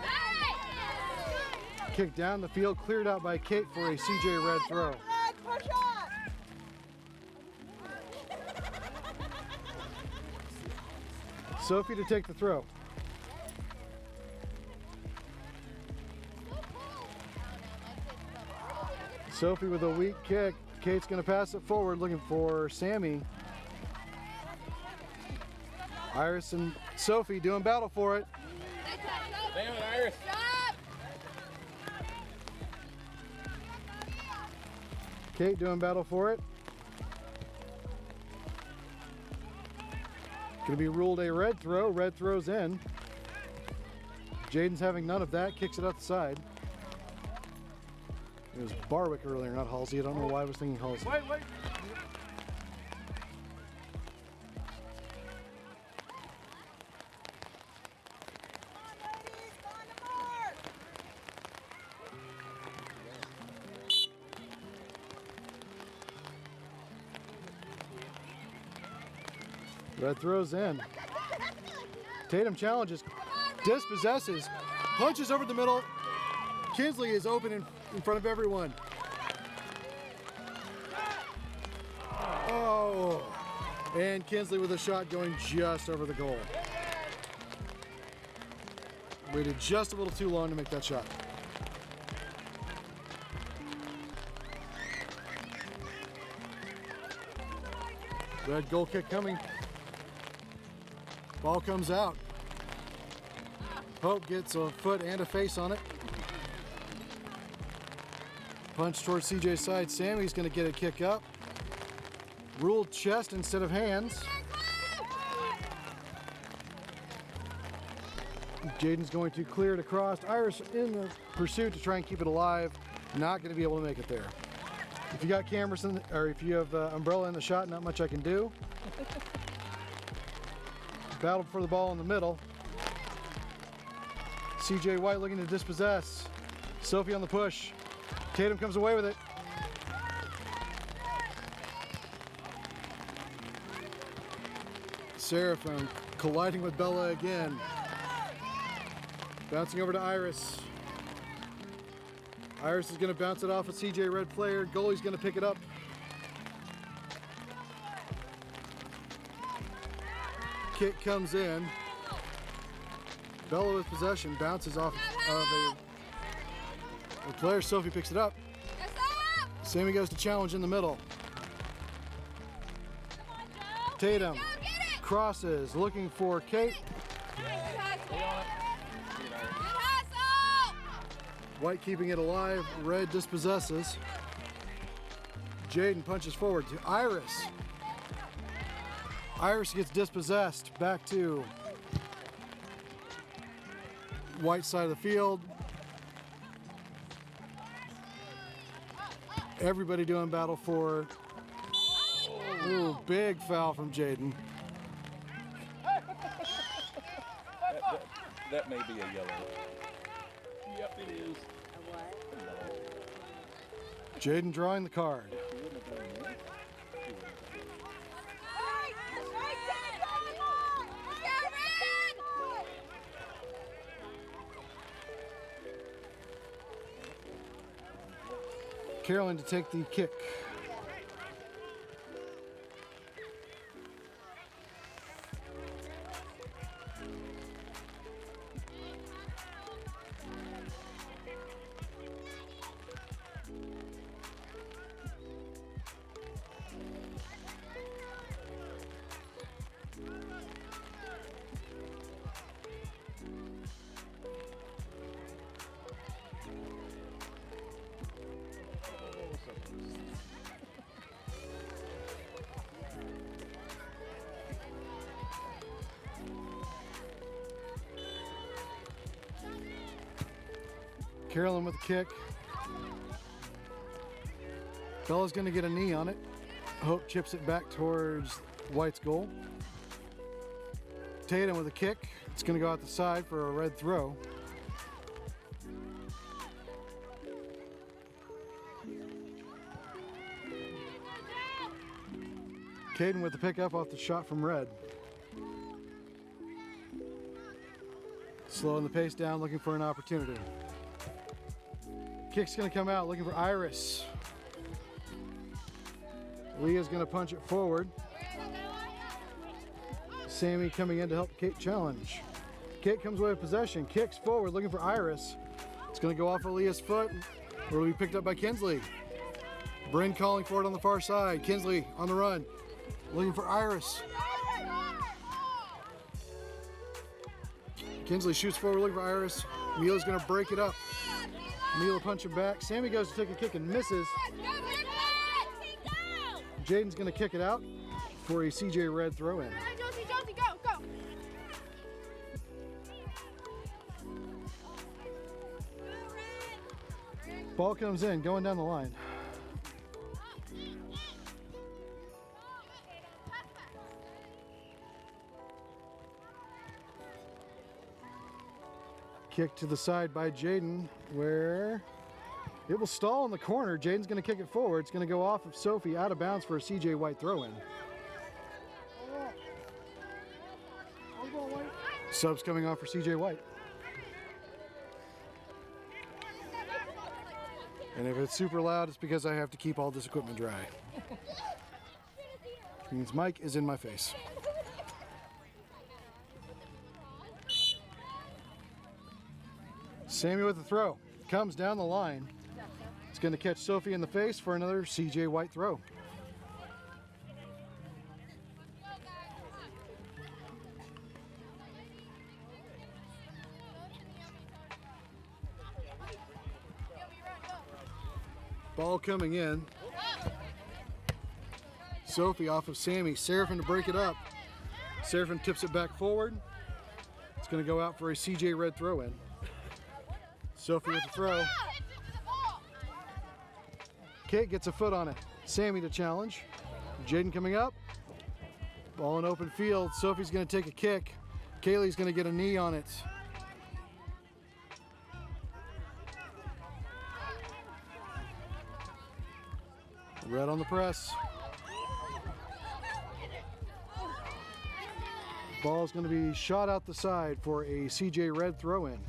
Hey! Kick down the field, cleared out by Kate for a CJ Red throw. Red, push up! Sophie to take the throw. Sophie with a weak kick. Kate's going to pass it forward, looking for Sammy. Iris and Sophie doing battle for it. Damn it, Iris. Kate doing battle for it. Going to be ruled a red throw. Red throws in. Jaden's having none of that. Kicks it out the side. It was Barwick earlier, not Halsey. I don't know why I was thinking Halsey. Wait. Red throws in. Tatum challenges, dispossesses, punches over the middle. Kinsley is open in front of everyone. Oh, and Kinsley with a shot going just over the goal. Waited just a little too long to make that shot. Red goal kick coming. Ball comes out. Hope gets a foot and a face on it. Punch towards CJ's side. Sammy's going to get a kick up. Ruled chest instead of hands. Jaden's going to clear it across. Iris in the pursuit to try and keep it alive. Not going to be able to make it there. If you got cameras in, or if you have umbrella in the shot, not much I can do. Battle for the ball in the middle. CJ White looking to dispossess. Sophie on the push. Tatum comes away with it. Seraphim colliding with Bella again. Bouncing over to Iris. Iris is going to bounce it off a CJ Red player. Goalie's going to pick it up. Kick comes in. Bella with possession, bounces off of a player. Sophie picks it up. Sammy goes to challenge in the middle. Tatum crosses, looking for Kate. White keeping it alive. Red dispossesses. Jaden punches forward to Iris. Iris gets dispossessed. Back to White side of the field. Everybody doing battle for. Ooh, big foul from Jaden. That may be a yellow. Yep, it is. Jaden drawing the card. Carolyn to take the kick. Carolyn with a kick. Bella's going to get a knee on it. Hope chips it back towards White's goal. Tatum with a kick. It's going to go out the side for a red throw. Caden with the pickup off the shot from red. Slowing the pace down, looking for an opportunity. Kick's gonna come out, looking for Iris. Leah's gonna punch it forward. Sammy coming in to help Kate challenge. Kate comes away with possession, kicks forward, looking for Iris. It's gonna go off of Leah's foot, or will be picked up by Kinsley. Bryn calling for it on the far side. Kinsley on the run, looking for Iris. Kinsley shoots forward, looking for Iris. Mila's gonna break it up. Mila punching back. Sammy goes to take a kick and misses. Jaden's gonna kick it out for a CJ Red throw in. Josie, go, go. Ball comes in, going down the line. Kick to the side by Jaden, where it will stall in the corner. Jaden's going to kick it forward. It's going to go off of Sophie, out of bounds for a CJ White throw-in. Subs coming off for CJ White. And if it's super loud, it's because I have to keep all this equipment dry. Which means Mike is in my face. Sammy with the throw. Comes down the line. It's going to catch Sophie in the face for another CJ White throw. Ball coming in. Sophie off of Sammy. Seraphin to break it up. Seraphin tips it back forward. It's going to go out for a CJ Red throw in. Sophie with the throw. Kate gets a foot on it. Sammy to challenge. Jaden coming up. Ball in open field. Sophie's going to take a kick. Kaylee's going to get a knee on it. Red on the press. Ball's going to be shot out the side for a CJ Red throw in.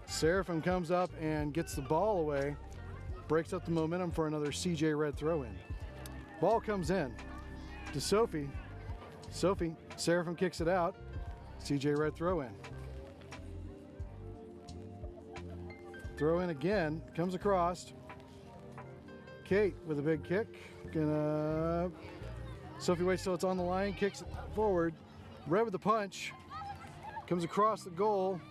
Seraphin comes up and gets the ball away, breaks up the momentum for another CJ Red throw in. Ball comes in to Sophie. Seraphin kicks it out. CJ Red throw in. Throw in again, comes across. Kate with a big kick. Sophie waits till it's on the line, kicks it forward. Red with the punch. Comes across the goal.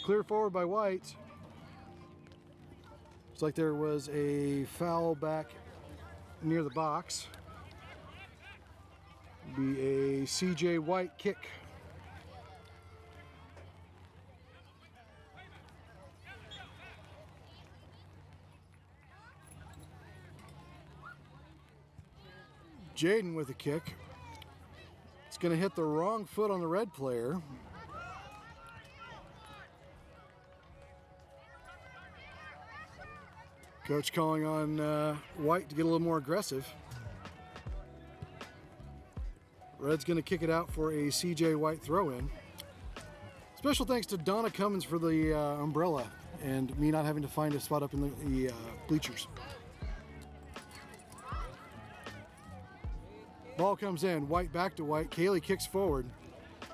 Cleared forward by White. Looks like there was a foul back near the box. Be a CJ White kick. Jaden with a kick. It's going to hit the wrong foot on the red player. Coach calling on White to get a little more aggressive. Red's going to kick it out for a CJ White throw-in. Special thanks to Donna Cummins for the umbrella and me not having to find a spot up in the bleachers. Ball comes in, White back to White. Kaylee kicks forward.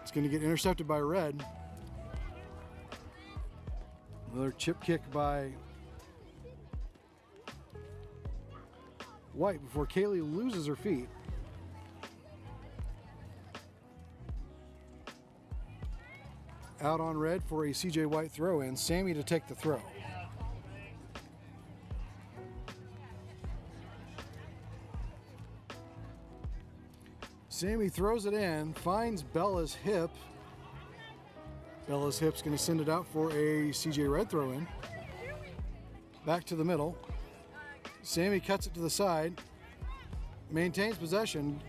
It's going to get intercepted by Red. Another chip kick by White before Kaylee loses her feet. Out on Red for a CJ White throw in. Sammy to take the throw. Sammy throws it in, finds Bella's hip. Bella's hip's going to send it out for a CJ Red throw in. Back to the middle. Sammy cuts it to the side, maintains possession,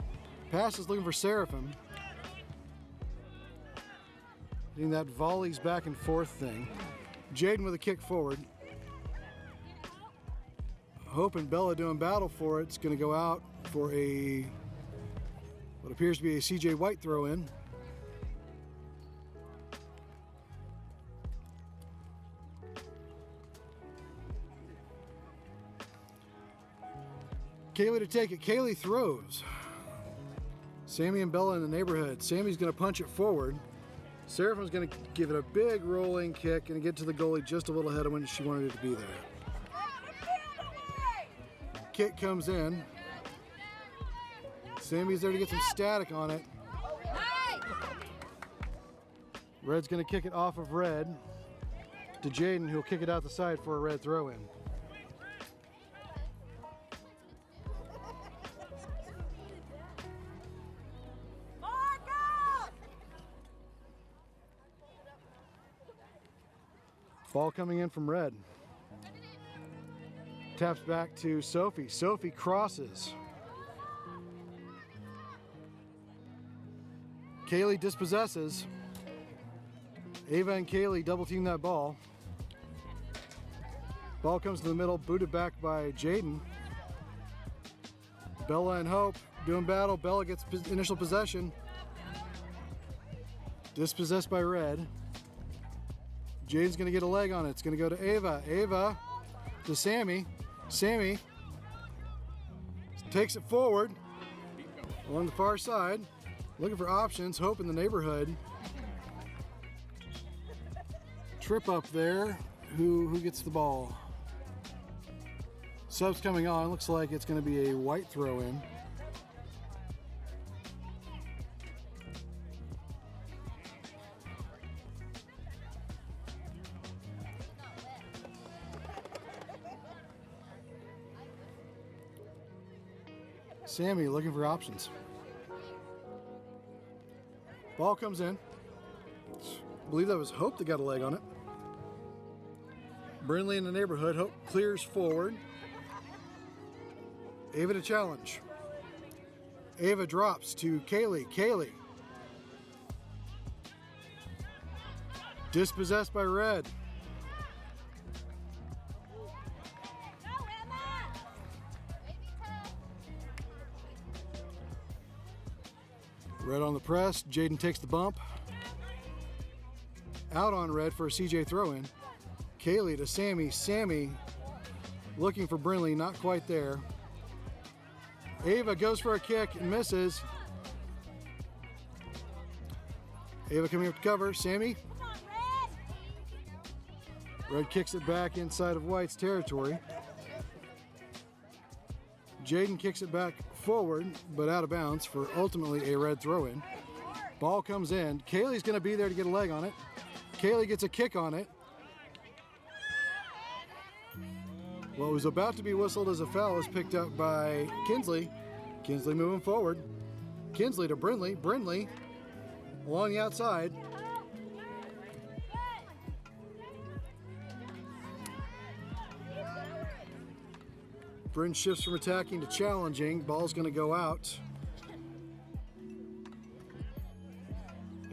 passes looking for Seraphim. Doing that volleys back and forth thing. Jaden with a kick forward. Hope and Bella doing battle for it. It's going to go out for what appears to be a CJ White throw in. Kaylee to take it. Kaylee throws. Sammy and Bella in the neighborhood. Sammy's going to punch it forward. Seraphim's going to give it a big rolling kick and get to the goalie just a little ahead of when she wanted it to be there. Kick comes in. Sammy's there to get some static on it. Red's going to kick it off of Red to Jaden, who'll kick it out the side for a Red throw in. Ball coming in from Red. Taps back to Sophie. Sophie crosses. Kaylee dispossesses. Ava and Kaylee double team that ball. Ball comes to the middle, booted back by Jaden. Bella and Hope doing battle. Bella gets initial possession. Dispossessed by Red. Jaden's gonna get a leg on it. It's gonna go to Ava. Ava to Sammy. Sammy takes it forward along the far side. Looking for options. Hope in the neighborhood. Trip up there. Who gets the ball? Subs coming on. Looks like it's gonna be a White throw in. Sammy looking for options. Ball comes in. I believe that was Hope that got a leg on it. Brindley in the neighborhood. Hope clears forward. Ava to challenge. Ava drops to Kaylee. Kaylee. Dispossessed by Red. Red on the press. Jaden takes the bump. Out on Red for a CJ throw in. Kaylee to Sammy. Sammy looking for Brindley, not quite there. Ava goes for a kick and misses. Ava coming up to cover. Sammy. Red kicks it back inside of White's territory. Jaden kicks it back forward, but out of bounds for ultimately a Red throw in. Ball comes in. Kaylee's going to be there to get a leg on it. Kaylee gets a kick on it. What was about to be whistled as a foul is picked up by Kinsley. Kinsley moving forward. Kinsley to Brindley. Brindley along the outside. Bryn shifts from attacking to challenging. Ball's going to go out.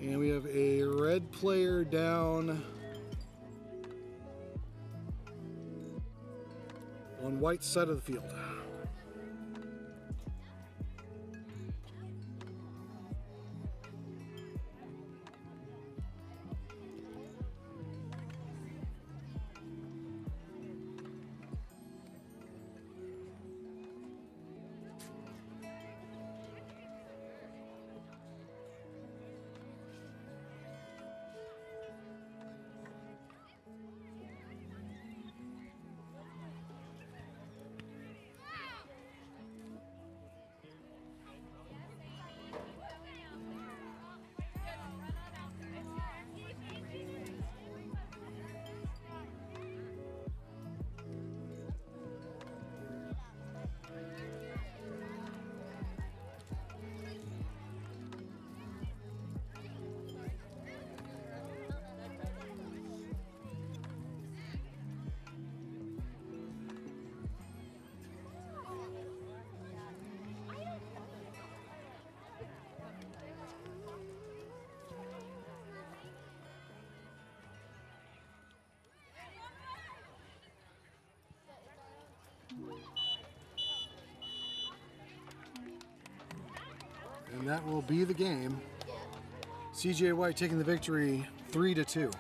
And we have a Red player down on White's side of the field. And that will be the game. CJ White taking the victory 3-2.